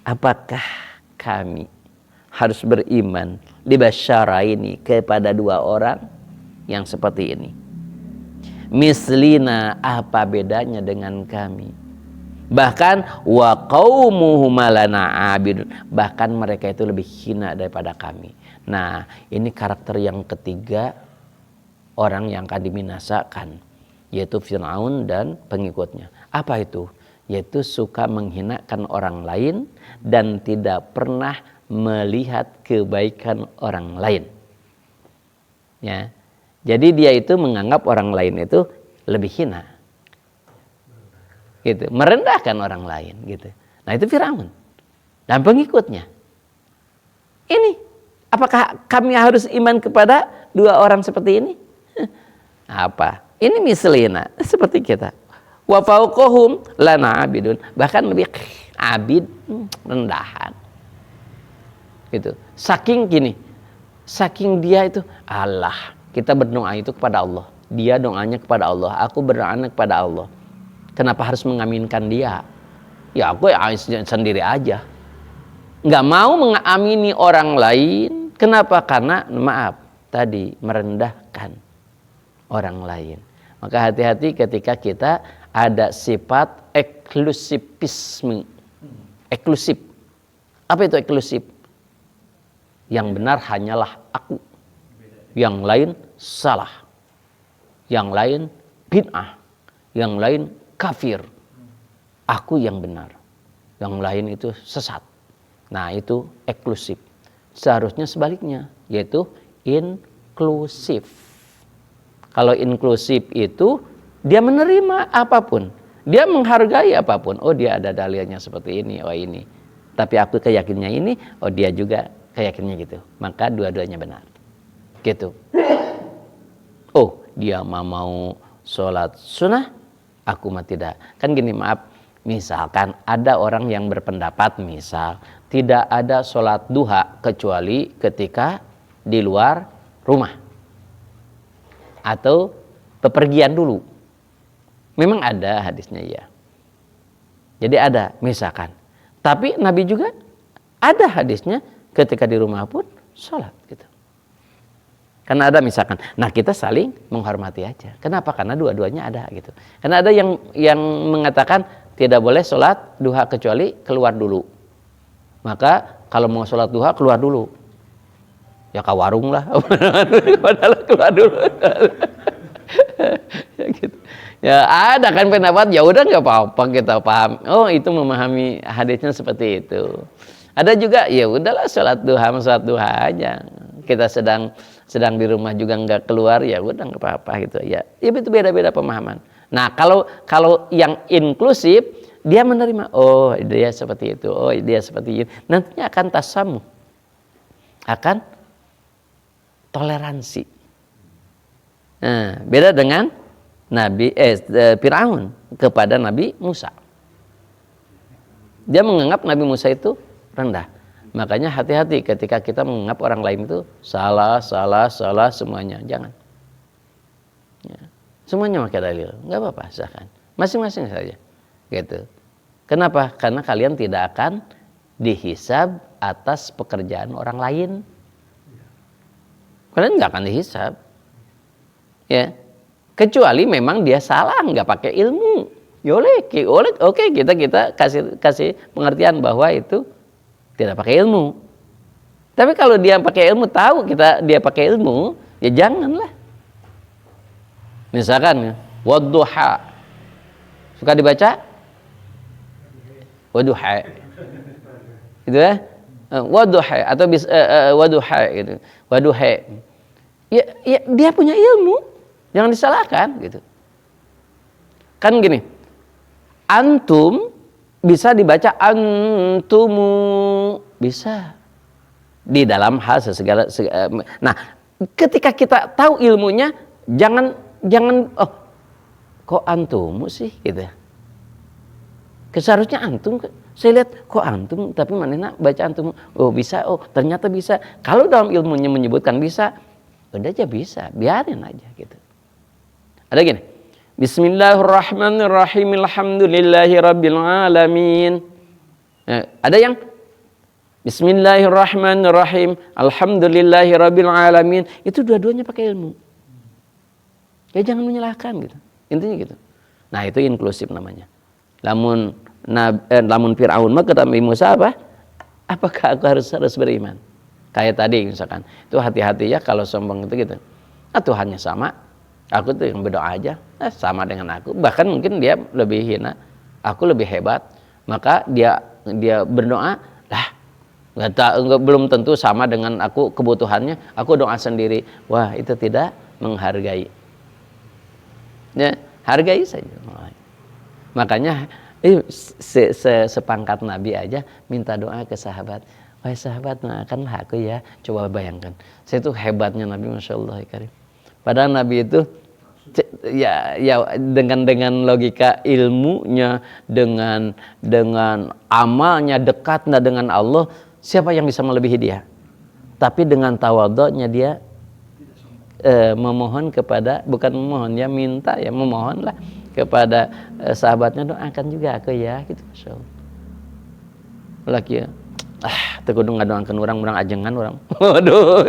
apakah kami harus beriman libasyaraini, kepada dua orang yang seperti ini, mislina, apa bedanya dengan kami, bahkan wa qaumuhuma lana abidun, bahkan mereka itu lebih hina daripada kami. Nah, ini karakter yang ketiga orang yang akan dibinasakan, yaitu Fir'aun dan pengikutnya. Apa itu? Yaitu suka menghinakan orang lain dan tidak pernah melihat kebaikan orang lain. Ya. Jadi dia itu menganggap orang lain itu lebih hina. Gitu, merendahkan orang lain gitu. Nah, itu Fir'aun dan pengikutnya. Ini apakah kami harus iman kepada dua orang seperti ini? Apa? Ini mislina, seperti kita. Wa fauqahum lana abidun, bahkan lebih abid, rendahan. Gitu. Saking dia itu, Allah, kita berdoa itu kepada Allah. Dia doanya kepada Allah, aku berdoa kepada Allah. Kenapa harus mengaminkan dia? Ya aku sendiri aja. Nggak mau mengamini orang lain. Kenapa? Karena maaf tadi merendahkan orang lain. Maka hati-hati ketika kita ada sifat eksklusivisme. Eksklusif. Apa itu eksklusif? Yang benar hanyalah aku. Yang lain salah. Yang lain bid'ah. Yang lain kafir. Aku yang benar. Yang lain itu sesat. Nah, itu eksklusif. Seharusnya sebaliknya, yaitu inklusif. Kalau inklusif itu dia menerima apapun, dia menghargai apapun. Oh, dia ada dalilnya seperti ini, oh ini. Tapi aku keyakinannya ini, oh dia juga keyakinannya gitu. Maka dua-duanya benar. Gitu. Oh, dia mau sholat sunnah, aku mah tidak. Kan gini, maaf, misalkan ada orang yang berpendapat misal tidak ada sholat duha kecuali ketika di luar rumah. atau bepergian dulu. Memang ada hadisnya ya. Jadi ada misalkan. Tapi Nabi juga ada hadisnya ketika di rumah pun sholat gitu. Karena ada misalkan. Nah kita saling menghormati aja. Kenapa? Karena dua-duanya ada gitu. Karena ada yang mengatakan tidak boleh sholat duha kecuali keluar dulu. Maka kalau mau sholat duha keluar dulu. Ya ke warung lah. Padahal keluar dulu. Ya gitu. Ya ada kan pendapat, ya udah nggak apa-apa kita paham. Oh itu memahami hadisnya seperti itu. Ada juga ya udahlah sholat duha aja. Kita sedang di rumah juga nggak keluar, ya udah nggak apa-apa gitu. Ya itu beda-beda pemahaman. Nah kalau yang inklusif dia menerima, oh dia seperti itu, oh dia seperti itu. Nantinya akan tasamuh, akan toleransi. Nah, beda dengan Fir'aun kepada Nabi Musa. Dia menganggap Nabi Musa itu rendah. Makanya hati-hati ketika kita menganggap orang lain itu salah semuanya. Jangan. Ya. Semuanya pakai dalil. Nggak apa-apa, silahkan. Masing-masing saja. Gitu. Kenapa? Karena kalian tidak akan dihisab atas pekerjaan orang lain. Kalian nggak akan dihisab. Ya. Kecuali memang dia salah, nggak pakai ilmu. Oke, kita kasih pengertian bahwa itu tidak pakai ilmu. Tapi kalau dia pakai ilmu, tahu dia pakai ilmu, ya janganlah. Misalkan wadduha. Suka dibaca? Wadduha. Gitu ya? Wadduha atau wadduha gitu. Wadduha. Ya dia punya ilmu. Jangan disalahkan gitu. Kan gini. Antum bisa dibaca antumu, bisa di dalam hal segala. Nah, ketika kita tahu ilmunya, jangan oh kok antumu sih gitu. Seharusnya antum. Saya lihat kok antum, tapi mana baca antum. Oh bisa, oh ternyata bisa. Kalau dalam ilmunya menyebutkan bisa, udah aja bisa, biarin aja gitu. Ada gini. Bismillahirrahmanirrahim. Alhamdulillahirabbil alamin. Ada yang Bismillahirrahmanirrahim. Alhamdulillahirabbil alamin. Itu dua-duanya pakai ilmu. Ya jangan menyalahkan gitu. Intinya gitu. Nah, itu inklusif namanya. Lamun Fir'aun mah kata Nabi Musa apa? Apakah aku harus beriman? Kayak tadi misalkan. Itu hati-hati ya kalau sombong itu gitu. Tuhannya sama. Aku tuh yang berdoa aja, sama dengan aku. Bahkan mungkin dia lebih hina, aku lebih hebat. Maka dia berdoa, belum tentu sama dengan aku kebutuhannya. Aku doa sendiri. Wah itu tidak menghargai. Ya, hargai saja. Makanya sepangkat Nabi aja minta doa ke sahabat. Wahai sahabat, doakanlah aku ya. Coba bayangkan, saya tuh hebatnya Nabi, Masya Allah Karim. Padahal Nabi itu ya dengan logika ilmunya, dengan amalnya, dekatnya dengan Allah, siapa yang bisa melebihi dia? Tapi dengan tawadhu'nya dia memohon kepada, bukan memohon ya, minta ya, memohonlah kepada sahabatnya, doakan juga aku ya gitu. Masya Allah. Laki ya, tekudu ngadoakeun urang ajengan urang. Waduh.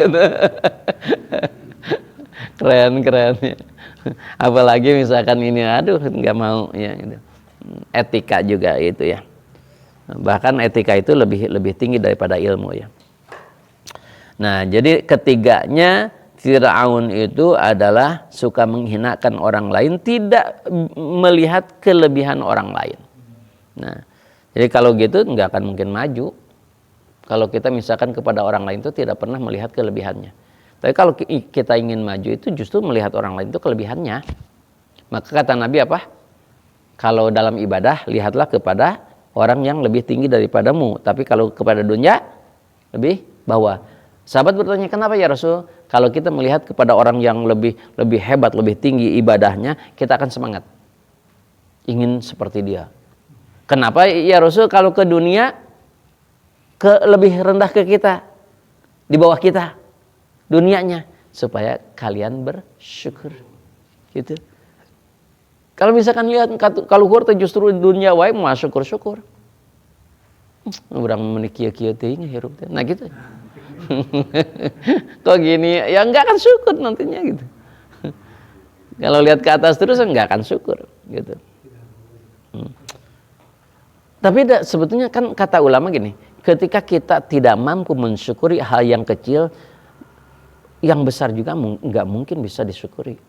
Keren ya. Apalagi misalkan ini, aduh nggak mau ya gitu. Etika juga itu ya. Bahkan etika itu lebih tinggi daripada ilmu ya. Nah, jadi ketiganya Fir'aun itu adalah suka menghinakan orang lain, tidak melihat kelebihan orang lain. Nah, jadi kalau gitu nggak akan mungkin maju. Kalau kita misalkan kepada orang lain itu tidak pernah melihat kelebihannya. Tapi kalau kita ingin maju itu justru melihat orang lain itu kelebihannya. Maka kata Nabi apa? Kalau dalam ibadah lihatlah kepada orang yang lebih tinggi daripadamu. Tapi kalau kepada dunia lebih bawah. Sahabat bertanya, kenapa ya Rasul? Kalau kita melihat kepada orang yang lebih hebat, lebih tinggi ibadahnya, kita akan semangat. Ingin seperti dia. Kenapa ya Rasul? Kalau ke dunia lebih rendah ke kita, di bawah kita dunianya, supaya kalian bersyukur. Gitu. Kalau misalkan lihat kaluhur teh justru dunia wae mah syukur-syukur. Urang meuni kieu-kieu teuing hirup teh. Nah gitu. Kok gini? Ya enggak akan syukur nantinya gitu. Kalau lihat ke atas terus enggak akan syukur gitu. Tapi sebetulnya kan kata ulama gini, ketika kita tidak mampu mensyukuri hal yang kecil, yang besar juga enggak mungkin bisa disyukuri.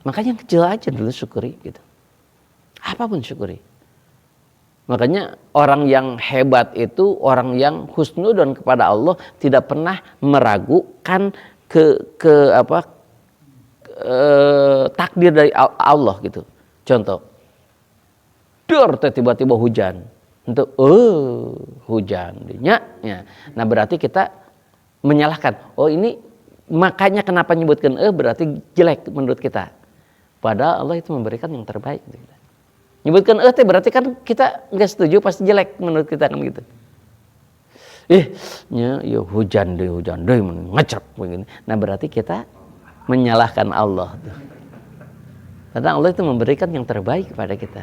Makanya yang kecil aja dulu syukuri gitu. Apapun syukuri. Makanya orang yang hebat itu orang yang husnudon kepada Allah, tidak pernah meragukan takdir dari Allah gitu. Contoh, tiba-tiba hujan. Untuk hujan ya. Nah berarti kita menyalahkan. Oh ini makanya kenapa nyebutkan berarti jelek menurut kita. Padahal Allah itu memberikan yang terbaik. Nyebutkan berarti kan kita nggak setuju, pasti jelek menurut kita kan gitu. Ya hujan deh ngecap begini. Nah berarti kita menyalahkan Allah. Padahal Allah itu memberikan yang terbaik kepada kita.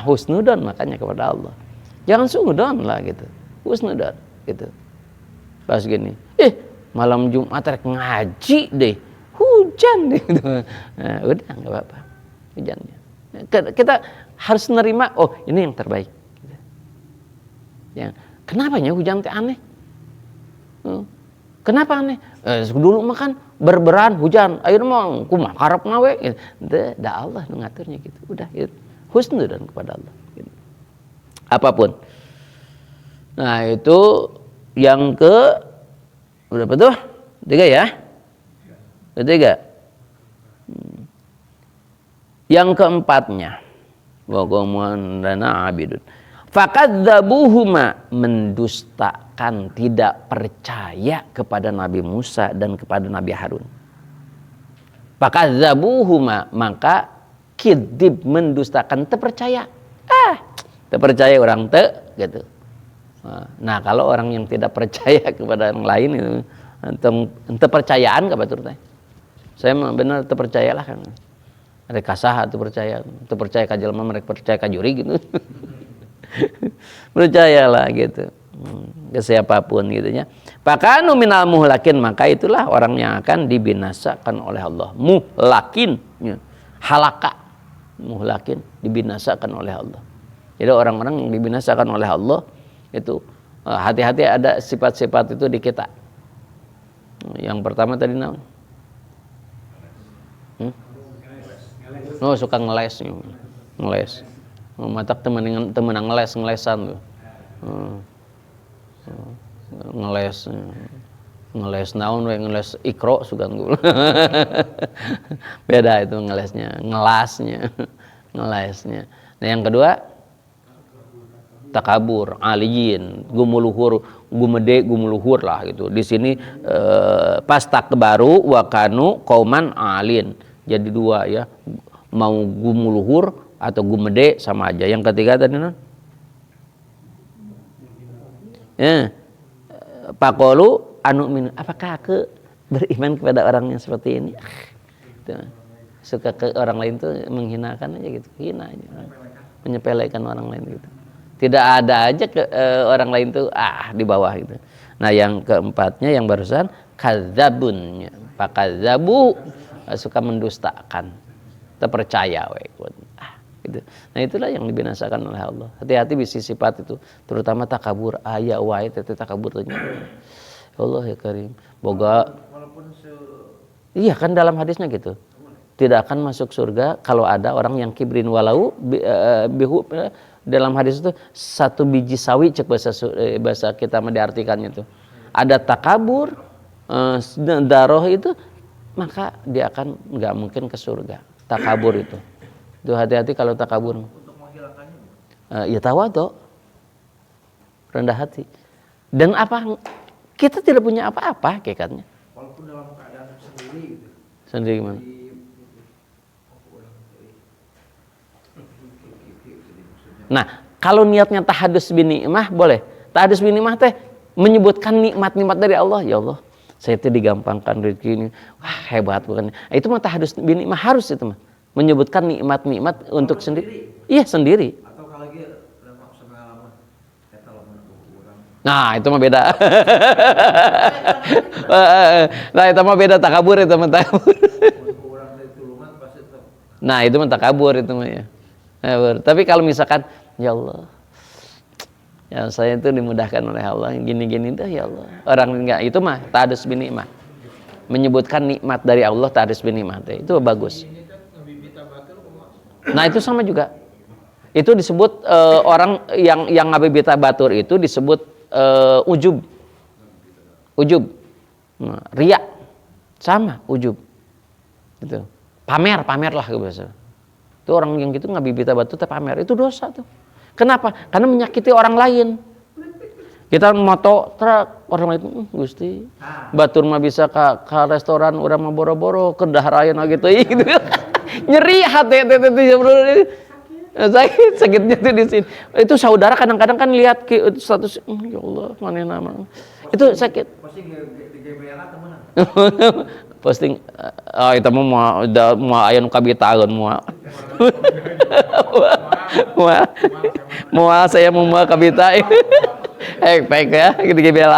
Husnudon makanya kepada Allah. Jangan suudon lah gitu. Husnudon gitu. Pas gini, malam Jumat rek ngaji deh. Hujan deh gitu. Nah, udah nggak apa-apa hujannya. Kita harus menerima, oh ini yang terbaik. Ya, kenapa ya hujan teh aneh? Kenapa aneh? Dulu mah kan berberan hujan, air mah kumaha karep ngawe. Da Allah nu ngaturnya gitu. Udah gitu. Husnudzon kepada Allah. Gitu. Apapun. Nah itu yang berapa tuh? 3 ya? Ketiga. Yang keempatnya, wa qawmun lana abidun. Fakadzabuhuma, mendustakan, tidak percaya kepada Nabi Musa dan kepada Nabi Harun. Fakadzabuhuma, maka kidib, mendustakan, terpercaya. Terpercaya orang gitu. Nah, kalau orang yang tidak percaya kepada orang lain itu terpercayaan ka batur teh. Saya benar terpercayalah kan. Ada kasaha terpercaya ka jelema, mereka percaya ka juri gitu. Percayalah gitu. Ke siapapun gitu ya. Fakanu minal muhlakin, maka itulah orang yang akan dibinasakan oleh Allah. Muhlakin, ya. Halaka. Muhlakin, dibinasakan oleh Allah. Jadi orang-orang yang dibinasakan oleh Allah itu hati-hati ada sifat-sifat itu di kita. Yang pertama tadi naon? Suka ngeles. Matak temen ngelesan tuh. Ngeles naon we, ngeles ikro suka ngul. Beda itu ngelesnya, ngelesnya. Nah yang kedua takabur, aliyin, gumuluhur, gumede, gumuluhur lah gitu. Di sini pas takbaru wakanu kauman alin. Jadi 2 ya. Mau gumuluhur atau gumede sama aja. Yang ketiga tadi non? Pakolu anu min, apakah aku beriman kepada orang yang seperti ini? Suka ke orang lain tuh menghinakan aja gitu, hina aja. Menyepelekan orang lain gitu. Tidak ada aja ke orang lain tuh di bawah gitu. Nah, yang keempatnya yang barusan kadzabun. Pakadzabu, suka mendustakan. Terpercaya gitu. Nah, itulah yang dibinasakan oleh Allah. Hati-hati bisi sifat itu, terutama takabur. Ya wae teh takabur teh. Allah ya Karim. Boga. Iya kan dalam hadisnya gitu. Tidak akan masuk surga kalau ada orang yang kibrin walau dalam hadis itu 1 biji sawi, cek bahasa kita mah diartikannya itu. Ada takabur, daroh itu, maka dia akan nggak mungkin ke surga. Takabur itu hati-hati kalau takabur. Untuk menghilangkannya? Ya tawadhu, rendah hati. Dan apa? Kita tidak punya apa-apa kekatnya. Walaupun dalam keadaan sendiri gitu. Sendiri gimana? Nah, kalau niatnya tahadus bin nikmah boleh. Tahadus bin nikmah teh menyebutkan nikmat-nikmat dari Allah. Ya Allah, saya itu digampangkan rezeki ini, wah hebat bukan? Itu mah harus bini mah harus itu mah menyebutkan nikmat-nikmat untuk sendiri. Iya sendiri. Atau kalau lagi udah maksa pengalaman, kita loh kurang. Nah itu mah beda. Nah itu mah beda takabur itu mah takabur. Kurang dari tuluman pasti tetap. Nah itu mah takabur itu mah ya. Tapi kalau misalkan ya Allah, ya saya itu dimudahkan oleh Allah gini-gini dah ya Allah. Orang enggak itu mah ta'adus bin nikmat. Menyebutkan nikmat dari Allah ta'adus bin nikmat itu bagus. Nah itu sama juga. Itu disebut orang yang ngabibita batur itu disebut ujub. Ujub. Nah, riya. Sama ujub. Gitu. Pamer lah bahasa. Itu orang yang gitu ngabibita batur tapi pamer itu dosa tuh. Kenapa? Karena menyakiti orang lain. Kita moto truk orang lain Gusti. Batur mah bisa ke restoran urang mah boro-boro kedah rayana gitu gitu. Nyeri hati sakitnya tuh di sini. Itu saudara kadang-kadang kan lihat status ya Allah mana nama. Itu sakit. Pasti di GBL temenan. Posting itu mah mau aya nu kabitaeun moal. Moal saya mau kabita. Pek ya di GBL.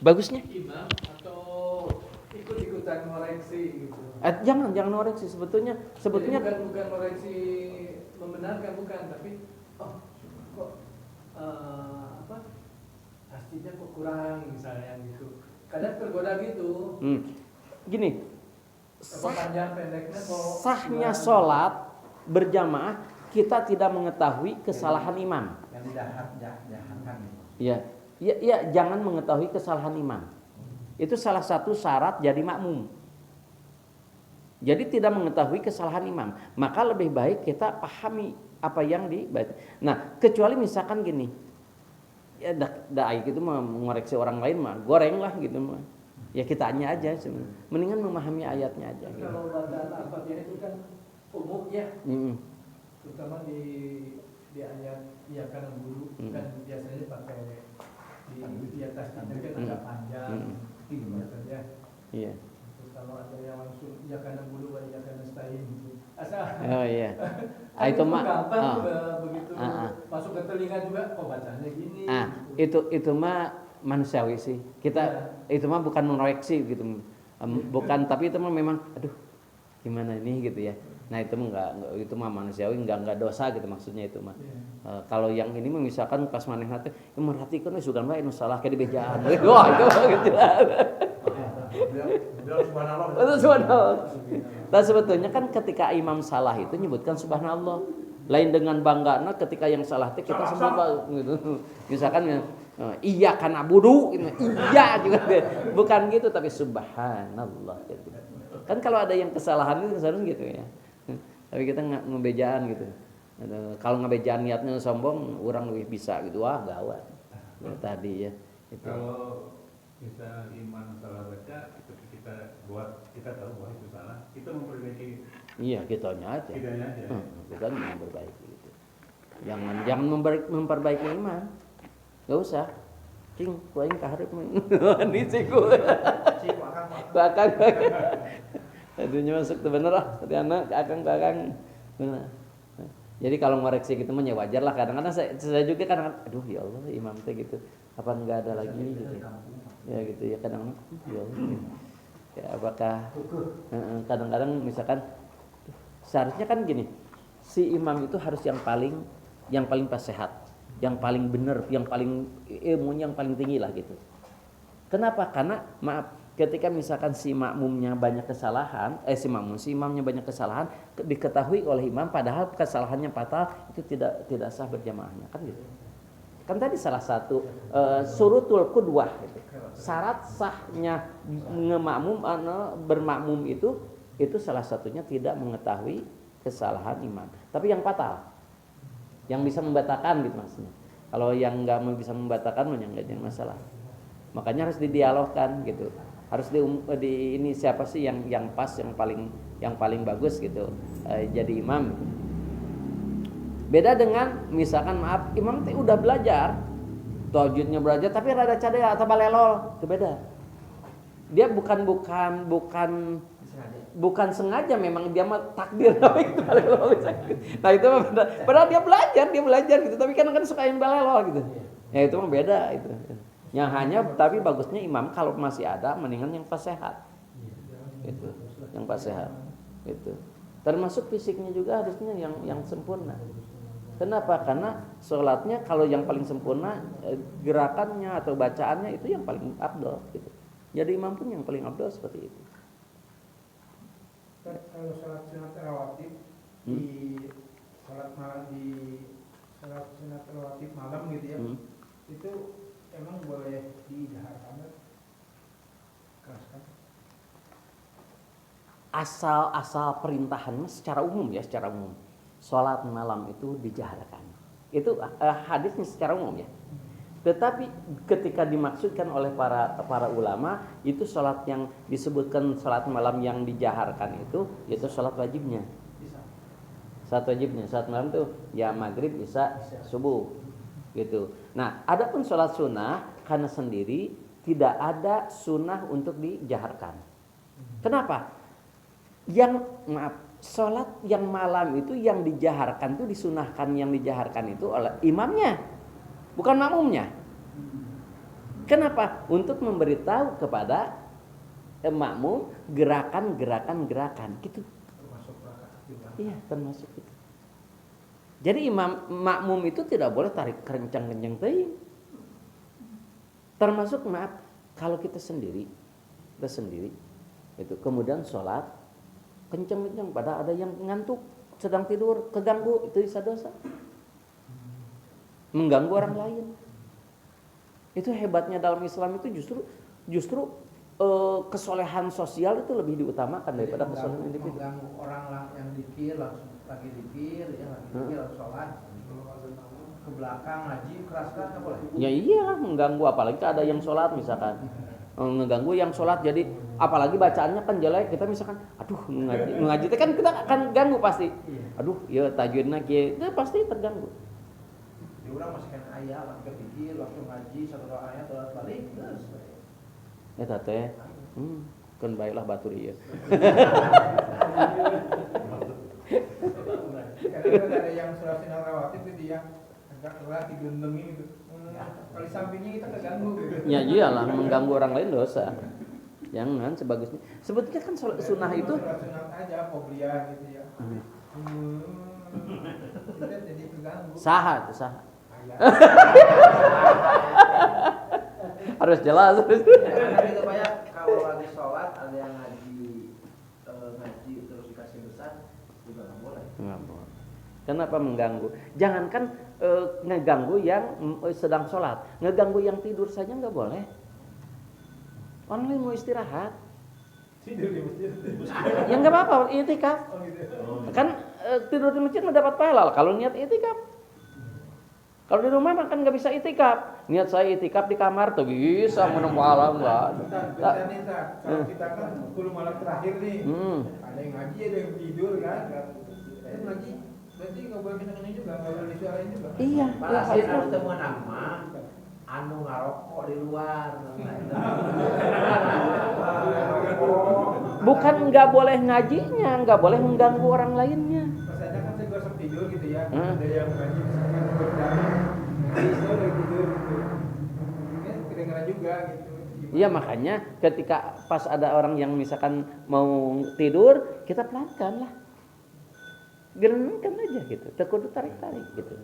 Bagusnya Imam atau ikut-ikutan ngoreksi gitu. jangan ngoreksi sebetulnya Bukan ngoreksi membenarkan bukan, tapi kok pastinya kok kurang misalnya gitu. Kadang tergoda gitu. Gini, Panjang pendeknya sahnya sholat berjamaah kita tidak mengetahui kesalahan imam. Yang didahankan gitu. Ya, jangan mengetahui kesalahan imam. Itu salah satu syarat jadi makmum. Jadi tidak mengetahui kesalahan imam, maka lebih baik kita pahami apa yang dibaca. Nah, kecuali misalkan gini, ya daik itu mah mengoreksi orang lain mah goreng lah gitu mah. Ya kitanya aja sebenarnya. Mendingan memahami ayatnya aja. Gitu. Kalau bacaan al-Fatihah itu kan umum ya, terutama di ayat ya karena guru kan biasanya pakai di atas kan agak panjang gitu saja. Iya. Kalau ada yang langsung ya karena bulu ya karena stain gitu. Asal. Oh iya. Itu Itu mah gampang begitu masuk ke telinga juga kok bacanya gini. Itu mah manusiawi sih. Kita itu mah bukan mengoreksi gitu. Bukan tapi itu mah memang aduh gimana ini gitu ya. Nah itu mah enggak itu mah manusiawi enggak dosa gitu maksudnya itu mah. Kalau yang ini misalkan pas manehna teh merhatikan sugan bae nu salah ke di bejaan. Wah itu gitu. Subhanallah. Nah sebetulnya kan ketika imam salah itu nyebutkan subhanallah. Lain dengan banggana ketika yang salah teh kita sebut gitu. Misalkan iya kan abudu, iya juga bukan gitu tapi subhanallah gitu. Kan kalau ada yang kesalahan itu seharusnya gitu ya. Tapi kita nggak ngebejaan gitu. Kalau ngebejaan niatnya sombong, orang lebih bisa gitu. Wah gawat. Tadi ya. Itu. Kalau bisa iman salah baca, ketika kita tahu bahwa itu salah, kita memperbaiki. Iya, kitanya aja. Kitanya aja. Kita memperbaiki gitu. Jangan memperbaiki iman. Gak usah. Cing, kuaing kaharep mah. Ini sih ku. Bakang. Aduhnya masuk tuh bener lah. Tadi anak akang. Bener. Jadi kalau ngoreksi gitu mah ya wajar lah. Kadang-kadang saya juga kadang-kadang aduh ya Allah imam teh gitu. Apa enggak ada lagi gitu. Ya gitu ya kadang-kadang ya Allah. Ya apakah kadang-kadang misalkan seharusnya kan gini. Si imam itu harus yang paling pas sehat, yang paling benar, yang paling ilmunya yang paling tinggi lah gitu. Kenapa? Karena maaf, ketika misalkan si makmumnya banyak kesalahan, si imamnya banyak kesalahan, diketahui oleh imam padahal kesalahannya fatal, itu tidak sah berjamaahnya, kan gitu. Kan tadi salah satu surutul qudwah gitu. Syarat sahnya bermakmum itu salah satunya tidak mengetahui kesalahan imam. Tapi yang fatal, yang bisa membatalkan gitu maksudnya. Kalau yang nggak bisa membatalkan, nggak jadi masalah. Makanya harus didialogkan gitu. Harus di ini siapa sih yang pas, yang paling bagus gitu jadi imam. Beda dengan misalkan maaf imam teh udah belajar, tahajudnya belajar tapi rada cadea atau balelol, itu beda. Dia bukan sengaja, memang dia mah takdir. Nah itu mah beda. Padahal dia belajar gitu, tapi kan suka yang balelol gitu. Ya itu mah beda itu. Yang hanya tapi bagusnya imam kalau masih ada mendingan yang pas sehat. Itu, yang pas sehat. Itu. Termasuk fisiknya juga harusnya yang sempurna. Kenapa? Karena sholatnya kalau yang paling sempurna gerakannya atau bacaannya itu yang paling afdal gitu. Jadi imam pun yang paling afdal seperti itu. Kalau sholat sunat rawatib di sholat malam sholat sunat rawatib malam gitu ya, itu emang boleh diidharkan? Asal perintahannya secara umum sholat malam itu dijaharkan. Itu hadisnya secara umum ya. Tetapi ketika dimaksudkan oleh para ulama itu sholat yang disebutkan sholat malam yang dijaharkan itu yaitu sholat wajibnya. Sholat malam itu ya maghrib, isya, subuh gitu. Nah, adapun sholat sunnah karena sendiri tidak ada sunnah untuk dijaharkan. Kenapa? Sholat yang malam itu yang dijaharkan itu disunahkan, yang dijaharkan itu oleh imamnya, bukan makmumnya. Kenapa? Untuk memberitahu kepada makmum gerakan gitu. Termasuk rakaat juga. Iya, termasuk itu. Jadi makmum itu tidak boleh tarik kencang-kencang teuing. Termasuk kalau kita sendiri itu kemudian sholat kencang-kencang, pada ada yang ngantuk, sedang tidur, keganggu, itu bisa dosa. Mengganggu orang lain. Itu hebatnya dalam Islam itu justru kesolehan sosial itu lebih diutamakan daripada kesolehan individu. Mengganggu orang yang dikir langsung lagi dikir langsung sholat. Ke belakang ngaji keras-keras nggak boleh. Ya iya, mengganggu, apalagi ada yang sholat misalkan. Ngeganggu yang sholat, jadi apalagi bacaannya kan jelek, kita misalkan aduh ngaji itu kan kita akan ganggu pasti. Aduh ya tajwidna kieu, itu pasti terganggu. Di urang masih kan aya langsung dikir langsung ngaji satu ayat terus balik terus. Eta teh kan baiklah batur ieu. Kadang-kadang ada yang sholat sunat rawatib gitu yang agak keras digendengin gitu. Kalau sampingnya kita keganggu gitu. Ya iyalah, mengganggu orang lain dosa. Jangan sebagusnya. Sebetulnya kan sholat sunnah itu sholat sunat aja qobliyah gitu ya. Kita jadi keganggu. saha. Harus jelas. Karena gitu Pak ya, kalau lagi sholat ada yang ngaji terus dikasih besar juga nggak boleh. Nggak boleh. Kenapa mengganggu? Jangankan ngeganggu yang sedang sholat, ngeganggu yang tidur saja nggak boleh. Orang lain mau istirahat, Tidur di masjid. ya nggak apa-apa, itikaf. Oh gitu. Kan tidur di masjid mendapat pahala kalau niat itikaf. Kalau di rumah kan nggak bisa itikaf. Niat saya itikaf di kamar tuh bisa menempuh pahala enggak. Kalau kita kan 10 malam terakhir nih, ada yang ngaji, ada yang tidur kan. Ngaji, berarti nggak boleh kenceng juga, nggak boleh disuarain juga. Iya. Pasti harus temuan nama anu ngarokok di luar. Bukan nggak boleh ngajinya, nggak boleh mengganggu orang lainnya. Maksudnya kan saya gosok tidur gitu ya, ada yang ngaji misalkan berjalan, bisa udah tidur gitu. Kan kedengeran juga gitu. Iya, makanya ketika pas ada orang yang misalkan mau tidur, kita pelankan lah. Gerenkan aja gitu, tekudu tarik-tarik gitu.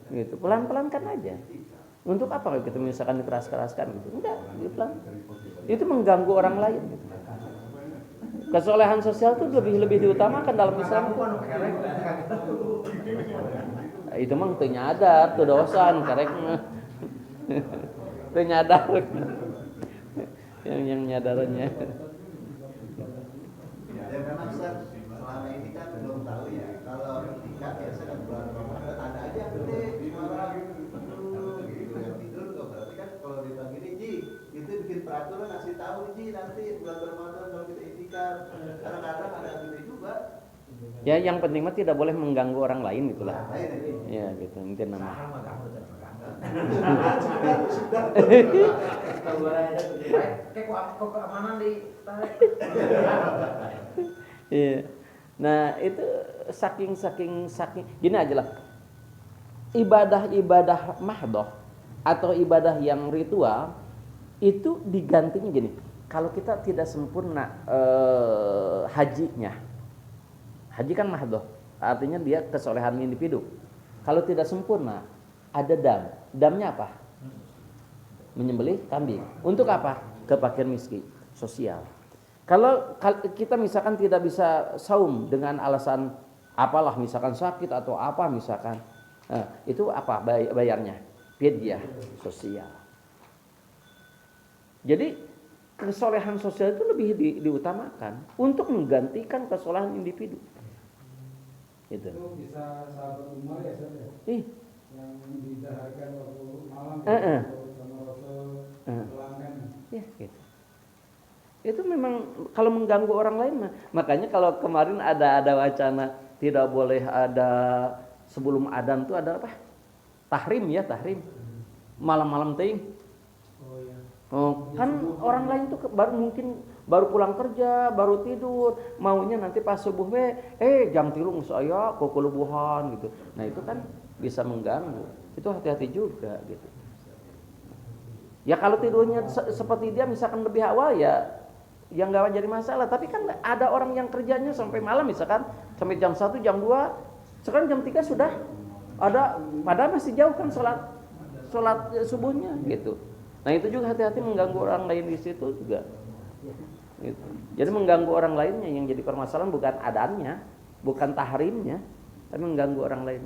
Gitu, pelan-pelankan aja. Untuk apa kalau kita misalkan dikeras-keraskan gitu? Enggak, pelan. Itu mengganggu orang lain gitu. Kesolehan sosial itu lebih diutamakan dalam Islam. Itu mah teu nyadar, teu dosan karek mah. Teu nyadar. Yang nyadarannya. Ya memang Ustaz, selama ini kan belum tahu ya. Kalau itikaf biasa kan bulan Ramadan ada aja yang gede di malam gitu yang tidur kok berarti kan kalau dipanggil Ji itu bikin peraturan ngasih tahu Ji nanti bulan Ramadan kalau kita itikaf kadang-kadang ada yang gede juga Ya yang penting mah tidak boleh mengganggu orang lain gitu lah. Nah, lain ini. Ya gitu mungkin nama. Sekarang mah kamu udah megangga. Sudah. Kalau barangnya kayak kok keamanan ditarik. Iya. Nah itu saking gini aja lah. Ibadah mahdoh atau ibadah yang ritual itu digantinya gini. Kalau kita tidak sempurna hajinya, haji kan mahdoh, artinya dia kesolehan individu. Kalau tidak sempurna, ada dam. Damnya apa? Menyembelih kambing. Untuk apa? Kepakaian miskin, sosial. Kalau kita misalkan tidak bisa saum dengan alasan apalah, misalkan sakit atau apa misalkan, itu apa bayarnya? Fidyah sosial. Jadi kesolehan sosial itu lebih diutamakan untuk menggantikan kesolehan individu. Itu bisa sahabat Umar ya Ustaz ya? Yang didahakan waktu malam sama Rasul pelanggan. Ya gitu. Itu memang kalau mengganggu orang lain mah. Makanya kalau kemarin ada wacana tidak boleh ada sebelum adzan tuh ada apa? Tahrim. Malam-malam teuing. Oh iya. Oh, kan orang lain tuh baru pulang kerja, baru tidur, maunya nanti pas subuh jam 3 saya kekelebuhan gitu. Nah, itu kan bisa mengganggu. Itu hati-hati juga gitu. Ya kalau tidurnya seperti dia misalkan lebih awal ya nggak jadi masalah. Tapi kan ada orang yang kerjanya sampai malam misalkan sampai jam 1, jam 2, sekarang jam 3 sudah ada, padahal masih jauh kan sholat subuhnya gitu. Nah itu juga hati-hati mengganggu orang lain di situ juga. Gitu. Jadi mengganggu orang lainnya yang jadi permasalahan bukan adaannya, bukan tahrimnya, tapi mengganggu orang lain.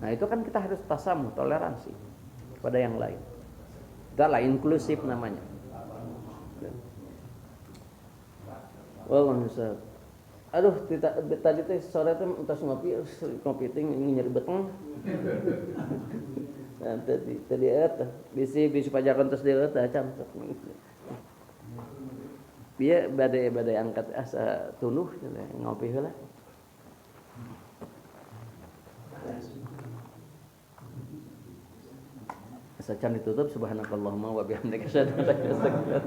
Nah itu kan kita harus tasamuh, toleransi pada yang lain. Itulah inklusif namanya. Ustaz. Aduh, tadi teh sore teh entas ngopi teh nyeri beteng. Nah, tadi eta bisi pajakan terus dia eta cam. Bieu bade angkat asa tunuh ngopi heula. Asa can ditutup subhanakallahumma wa bihamdika asyhadu an la ilaha illa anta